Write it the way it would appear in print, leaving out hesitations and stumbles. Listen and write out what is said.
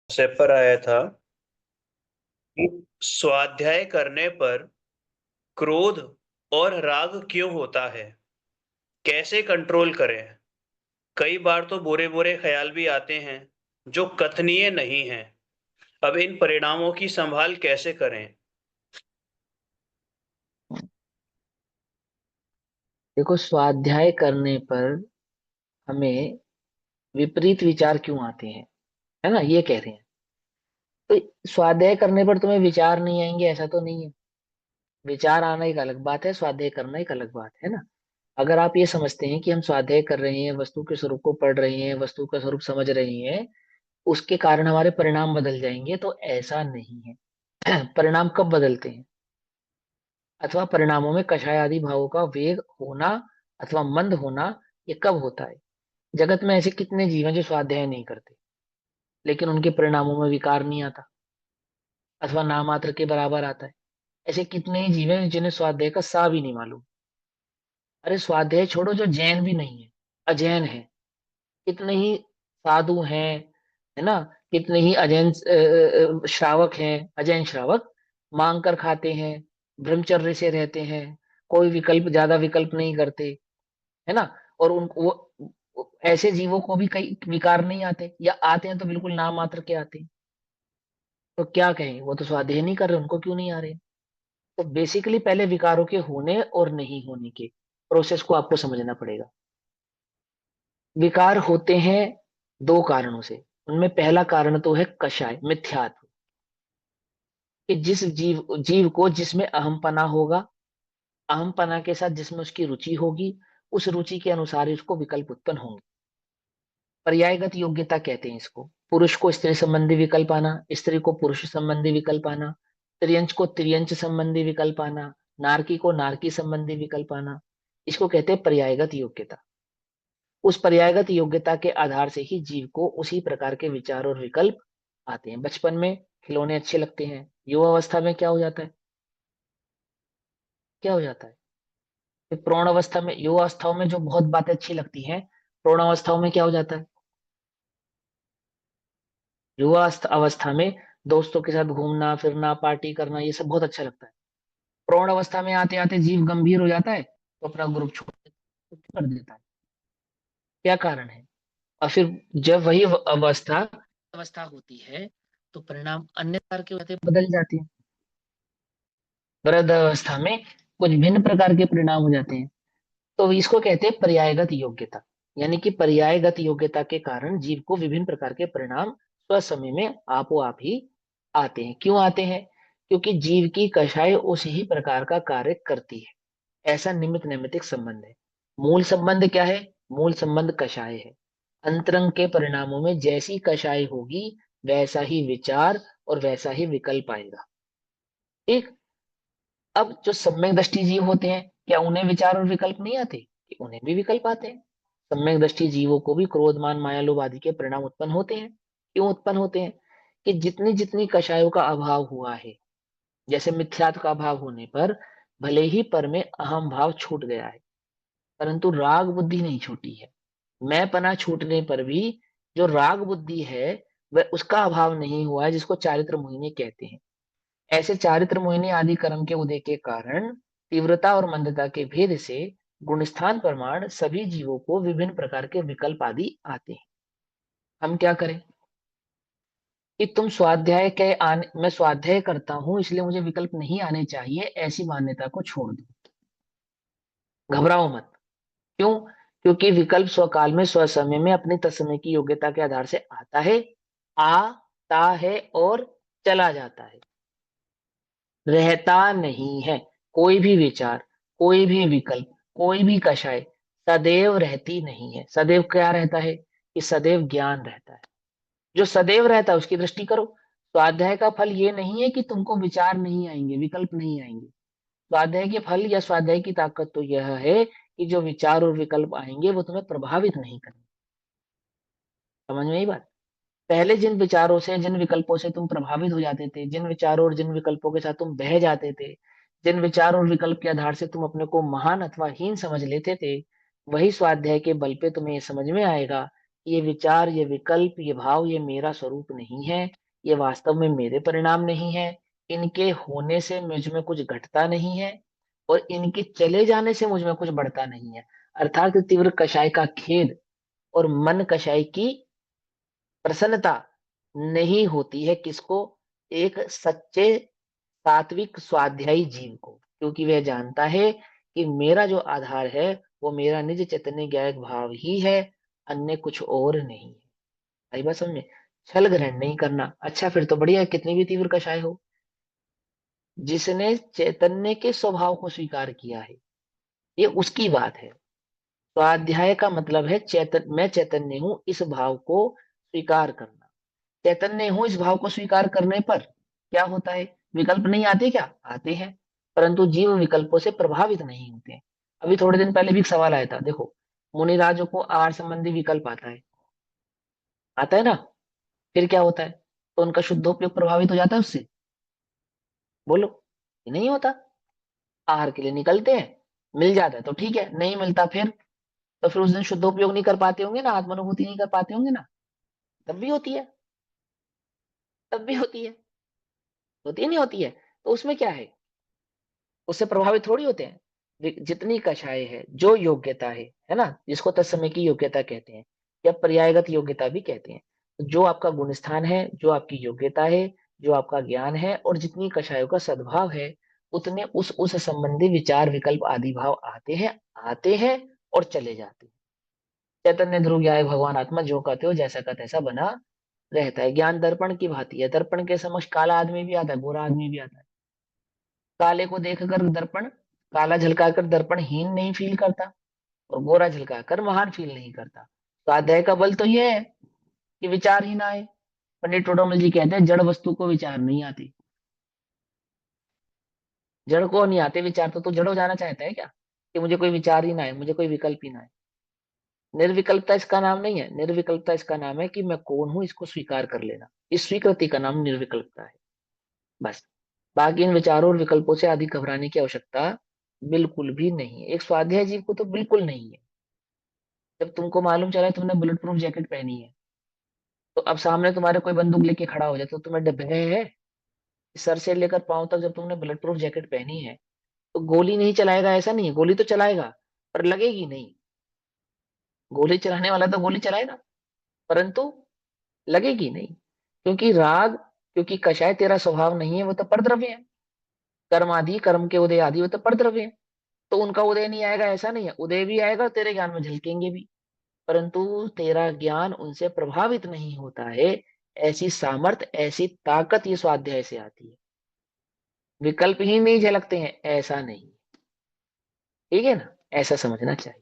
से पर आया था कि स्वाध्याय करने पर क्रोध और राग क्यों होता है? कैसे कंट्रोल करें? कई बार तो बुरे बुरे ख्याल भी आते हैं जो कथनीय नहीं हैं। अब इन परिणामों की संभाल कैसे करें? देखो, स्वाध्याय करने पर हमें विपरीत विचार क्यों आते हैं, है ना, ये कह रहे हैं। तो स्वाध्याय करने पर तुम्हें विचार नहीं आएंगे ऐसा तो नहीं है। विचार आना एक अलग बात है, स्वाध्याय करना एक अलग बात है ना। अगर आप ये समझते हैं कि हम स्वाध्याय कर रहे हैं, वस्तु के स्वरूप को पढ़ रहे हैं, वस्तु का स्वरूप समझ रहे हैं, उसके कारण हमारे परिणाम बदल जाएंगे, तो ऐसा नहीं है। परिणाम कब बदलते हैं, अथवा परिणामों में कषाय आदि भावों का वेग होना अथवा मंद होना, ये कब होता है? जगत में ऐसे कितने जीव हैं जो स्वाध्याय नहीं करते, लेकिन उनके परिणामों में विकार नहीं आता अथवा नाम मात्र के बराबर आता है। ऐसे कितने ही जीव हैं जिन्हें स्वाध्याय का सा भी नहीं मालूम। अरे स्वाध्याय छोड़ो, जो जैन भी नहीं है, अजैन है, कितने ही साधु हैं, है ना, कितने ही अजैन श्रावक हैं, अजैन श्रावक मांग कर खाते हैं, ब्रह्मचर्य से रहते हैं, कोई विकल्प, ज्यादा विकल्प नहीं करते, है ना। और उन ऐसे जीवों को भी कई विकार नहीं आते, या आते हैं तो बिल्कुल नाम मात्र के आते हैं। तो क्या कहें, वो तो स्वाध्याय नहीं कर रहे, उनको क्यों नहीं आ रहे? तो बेसिकली पहले विकारों के होने और नहीं होने के प्रोसेस को आपको समझना पड़ेगा। विकार होते हैं दो कारणों से। उनमें पहला कारण तो है कषाय, मिथ्यात्व, कि जिस जीव को जिसमें अहमपना होगा, अहमपना के साथ जिसमें उसकी रुचि होगी, उस रुचि के अनुसार ही उसको विकल्प उत्पन्न होंगे। पर्यायगत योग्यता कहते हैं इसको। पुरुष को स्त्री संबंधी विकल्प आना, स्त्री को पुरुष संबंधी विकल्प आना, त्रियंच को त्रियंच संबंधी विकल्प आना, नारकी को नारकी संबंधी विकल्प आना, इसको कहते हैं पर्यायगत योग्यता। उस पर्यायगत योग्यता के आधार से ही जीव को उसी प्रकार के विचार और विकल्प आते हैं। बचपन में खिलौने अच्छे लगते हैं, युवा अवस्था में क्या हो जाता है, क्या हो जाता है? फिर प्रौढ़ अवस्था में, युवा अवस्थाओं में जो बहुत बातें अच्छी लगती हैं, प्रौढ़ अवस्थाओं में क्या हो जाता है? युवा अवस्था में दोस्तों के साथ घूमना फिरना, पार्टी करना, ये सब बहुत अच्छा लगता है। प्रौढ़ अवस्था में आते आते जीव गंभीर हो जाता है, तो अपना ग्रुप छोड़ कर देता है। क्या कारण है? और फिर जब वही अवस्था अवस्था होती है, तो परिणाम अन्य प्रकार के होते बदल जाते हैं। वृद्ध अवस्था में कुछ भिन्न प्रकार के परिणाम हो जाते हैं। तो इसको कहते हैं पर्यायगत योग्यता। यानी कि पर्यायगत योग्यता के कारण जीव को विभिन्न प्रकार के परिणाम स्वसमय में आपो आप ही आते हैं। क्यों आते हैं? क्योंकि जीव की कषाय उस ही प्रकार का कार्य करती है। ऐसा निमित्त नैमित्तिक संबंध है। मूल संबंध क्या है? मूल संबंध कषाय है। अंतरंग के परिणामों में जैसी कषाय होगी, वैसा ही विचार और वैसा ही विकल्प आएगा। ठीक। अब जो सम्यक दृष्टि जीव होते हैं, क्या उन्हें विचार और विकल्प नहीं आते? कि उन्हें भी विकल्प आते हैं। सम्यक दृष्टि जीवों को भी क्रोध मान माया लोभ आदि के परिणाम उत्पन्न होते हैं। क्यों उत्पन्न होते हैं? कि जितनी जितनी कषायों का अभाव हुआ है, जैसे मिथ्यात्व का अभाव होने पर भले ही पर में अहम भाव छूट गया है, परंतु राग बुद्धि नहीं छूटी है। मैं पना छूटने पर भी जो राग बुद्धि है, वह उसका अभाव नहीं हुआ है, जिसको चारित्र मोहिनी कहते हैं। ऐसे चारित्र मोहिनी आदि कर्म के उदय के कारण तीव्रता और मंदता के भेद से गुणस्थान प्रमाण सभी जीवों को विभिन्न प्रकार के विकल्प आदि आते हैं। हम क्या करें? कि तुम स्वाध्याय के आने, मैं स्वाध्याय करता हूं इसलिए मुझे विकल्प नहीं आने चाहिए, ऐसी मान्यता को छोड़ दो। घबराओ मत। क्यों? क्योंकि विकल्प स्वकाल में स्वसमय में अपनी तत्समय की योग्यता के आधार से आता है, आता है और चला जाता है, रहता नहीं है। कोई भी विचार, कोई भी विकल्प, कोई भी कषाय सदैव रहती नहीं है। सदैव क्या रहता है? कि सदैव ज्ञान रहता है। जो सदैव रहता है उसकी दृष्टि करो। स्वाध्याय का फल ये नहीं है कि तुमको विचार नहीं आएंगे, विकल्प नहीं आएंगे। स्वाध्याय के फल या स्वाध्याय की ताकत तो यह है कि जो विचार और विकल्प आएंगे वो तुम्हें प्रभावित नहीं करेंगे। समझ में आई बात? पहले जिन विचारों से, जिन विकल्पों से तुम प्रभावित हो जाते थे, जिन विचारों और जिन विकल्पों के साथ तुम बह जाते थे, जिन विचार और विकल्प के आधार से तुम अपने को महान अथवा हीन समझ लेते थे, वही स्वाध्याय के बल पे तुम्हें ये समझ में आएगा ये विचार, ये विकल्प, ये भाव, ये मेरा स्वरूप नहीं है, ये वास्तव में मेरे परिणाम नहीं है, इनके होने से मुझ में कुछ घटता नहीं है, और इनके चले जाने से मुझ में कुछ बढ़ता नहीं है। अर्थात तीव्र कषाय का खेद और मन कषाय की प्रसन्नता नहीं होती है किसको? एक सच्चे सात्विक स्वाध्यायी जीव को, क्योंकि वह जानता है कि मेरा जो आधार है वो मेरा निज चैतन्य ज्ञायक भाव ही है, अन्य कुछ और नहीं है। आई बात समझ में? छल ग्रहण नहीं करना। अच्छा, फिर तो बढ़िया है, कितनी भी तीव्र कषाय हो, जिसने चैतन्य के स्वभाव को स्वीकार किया है, ये उसकी बात है। स्वाध्याय का मतलब है मैं चैतन्य हूं इस भाव को स्वीकार करना। चैतन्य हूं इस भाव को स्वीकार करने पर क्या होता है? विकल्प नहीं आते क्या? आते हैं, परंतु जीव विकल्पों से प्रभावित नहीं होते हैं। अभी थोड़े दिन पहले भी एक सवाल आया था, देखो, मुनिराजों को आहार संबंधी विकल्प आता है, आता है ना? फिर क्या होता है? तो उनका शुद्धोपयोग प्रभावित हो जाता है उससे? बोलो, ये नहीं होता। आहार के लिए निकलते हैं, मिल जाता है तो ठीक है, नहीं मिलता फिर? तो फिर उस दिन शुद्धोपयोग नहीं कर पाते होंगे ना, आत्मानुभूति नहीं कर पाते होंगे ना? तब भी होती है, तब भी होती है नहीं होती है? तो उसमें क्या है, उससे प्रभावित थोड़ी होते हैं। जितनी कषाय है, जो योग्यता है ना, जिसको तत्समय की योग्यता कहते हैं या पर्यायगत योग्यता भी कहते हैं, तो जो आपका गुण स्थान है, जो आपकी योग्यता है, जो आपका ज्ञान है, और जितनी कषायों का सद्भाव है, उतने उस संबंधी विचार विकल्प आदि भाव आते हैं और चले जाते हैं। चैतन्य ध्रुव ज्ञाय भगवान आत्मा, जो कहते हो जैसा का तैसा बना रहता है। ज्ञान दर्पण की भांति है, दर्पण के समक्ष काला आदमी भी आता है, गोरा आदमी भी आता है। काले को देखकर दर्पण, काला झलकाकर दर्पण हीन नहीं फील करता, और गोरा झलकाकर महान फील नहीं करता। स्वाध्याय का बल तो यह है कि विचार ही ना आए। पंडित टोडरमल जी कहते हैं, जड़ वस्तु को विचार नहीं आते। जड़ को नहीं आते विचार, तो तू जड़ हो जाना चाहता है क्या, कि मुझे कोई विचार ही ना आए, मुझे कोई विकल्प ही ना आए? निर्विकल्पता इसका नाम नहीं है। निर्विकल्पता इसका नाम है कि मैं कौन हूं इसको स्वीकार कर लेना। इस स्वीकृति का नाम निर्विकल्पता है, बस। बाकी इन विचारों और विकल्पों से अधिक घबराने की आवश्यकता बिल्कुल भी नहीं है। एक स्वाध्याय जीव को तो बिल्कुल नहीं है। जब तुमको मालूम चला तुमने बुलेट प्रूफ जैकेट पहनी है, तो अब सामने तुम्हारे कोई बंदूक लेके खड़ा हो जाए तो तुम्हें भय है? सर से लेकर पांव तक जब तुमने बुलेट प्रूफ जैकेट पहनी है, तो गोली नहीं चलाएगा ऐसा नहीं है, गोली तो चलाएगा, पर लगेगी नहीं। गोली चलाने वाला तो गोली चलाएगा, परंतु लगेगी नहीं, क्योंकि राग, क्योंकि कषाय तेरा स्वभाव नहीं है, वो तो परद्रव्य है। कर्म आदि, कर्म के उदय आदि, वो तो परद्रव्य है। तो उनका उदय नहीं आएगा ऐसा नहीं है, उदय भी आएगा, तेरे ज्ञान में झलकेंगे भी, परंतु तेरा ज्ञान उनसे प्रभावित नहीं होता है। ऐसी सामर्थ, ऐसी ताकत ये स्वाध्याय से आती है। विकल्प ही नहीं झलकते हैं ऐसा नहीं। ठीक है ना? ऐसा समझना चाहिए।